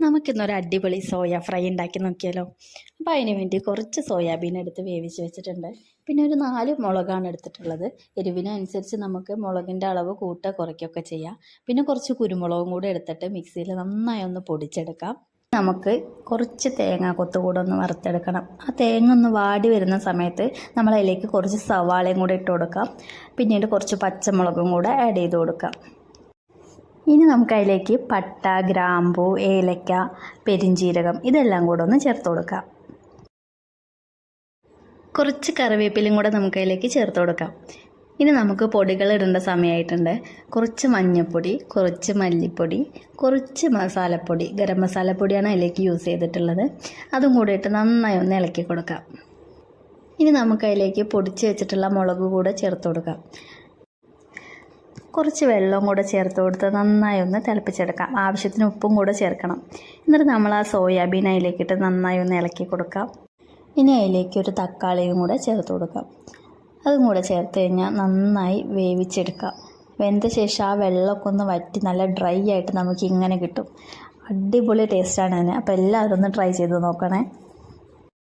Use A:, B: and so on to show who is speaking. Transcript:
A: നമുക്കിന്നൊരു അടിപൊളി soya fry ഉണ്ടാക്കി നോക്കിയാലോ. അപ്പോൾ അതിന് വേണ്ടി കുറച്ച് സോയാബീൻ എടുത്ത് വേവിച്ച് വെച്ചിട്ടുണ്ട്. പിന്നെ ഒരു 4 മുളകാണ് എടുത്തിട്ടുള്ളത്. എരിവിനനുസരിച്ച് നമുക്ക് മുളകിൻ്റെ അളവ് കൂട്ടുക കുറയ്ക്കുകയൊക്കെ ചെയ്യാം. പിന്നെ കുറച്ച് കുരുമുളകും കൂടെ എടുത്തിട്ട് മിക്സിയിൽ നന്നായി ഒന്ന് പൊടിച്ചെടുക്കാം. നമുക്ക് കുറച്ച് തേങ്ങ കൊത്ത് കൂടെ ഒന്ന് വറുത്തെടുക്കണം. ആ തേങ്ങ ഒന്ന് വാടി വരുന്ന സമയത്ത് നമ്മൾ അതിലേക്ക് കുറച്ച് സവാളയും കൂടെ ഇട്ട് കൊടുക്കാം. പിന്നീട് കുറച്ച് പച്ചമുളകും കൂടെ ആഡ് ചെയ്ത് കൊടുക്കാം. ഇനി നമുക്ക് അതിലേക്ക് പട്ട, ഗ്രാമ്പൂ, ഏലക്ക, പെരിഞ്ചീരകം ഇതെല്ലാം കൂടെ ഒന്ന് ചേർത്ത് കൊടുക്കാം. കുറച്ച് കറിവേപ്പിലയും കൂടെ നമുക്ക് അതിലേക്ക് ചേർത്ത് കൊടുക്കാം. ഇനി നമുക്ക് പൊടികൾ ഇടേണ്ട സമയമായിട്ടുണ്ട്. കുറച്ച് മഞ്ഞൾപ്പൊടി, കുറച്ച് മല്ലിപ്പൊടി, കുറച്ച് മസാലപ്പൊടി, ഗരം മസാലപ്പൊടിയാണ് അതിലേക്ക് യൂസ് ചെയ്തിട്ടുള്ളത്. അതും കൂടെ ഇട്ട് നന്നായി ഒന്ന് ഇളക്കി കൊടുക്കാം. ഇനി നമുക്ക് അതിലേക്ക് പൊടിച്ച് വെച്ചിട്ടുള്ള മുളക് കൂടെ ചേർത്ത് കൊടുക്കാം. കുറച്ച് വെള്ളവും കൂടെ ചേർത്ത് കൊടുത്ത് നന്നായി ഒന്ന് തിളപ്പിച്ചെടുക്കാം. ആവശ്യത്തിന് ഉപ്പും കൂടെ ചേർക്കണം. എന്നിട്ട് നമ്മൾ ആ സോയാബീൻ അതിലേക്കിട്ട് നന്നായി ഒന്ന് ഇളക്കി കൊടുക്കാം. ഇനി അതിലേക്ക് ഒരു തക്കാളിയും കൂടെ ചേർത്ത് കൊടുക്കാം. അതും കൂടെ ചേർത്ത് കഴിഞ്ഞാൽ നന്നായി വേവിച്ചെടുക്കാം. വെന്ത ശേഷം ആ വെള്ളമൊക്കെ ഒന്ന് വറ്റി നല്ല ഡ്രൈ ആയിട്ട് നമുക്ക് ഇങ്ങനെ കിട്ടും. അടിപൊളി ടേസ്റ്റാണ് അതിന്. അപ്പോൾ എല്ലാവരും ഒന്ന് ട്രൈ ചെയ്ത് നോക്കണേ.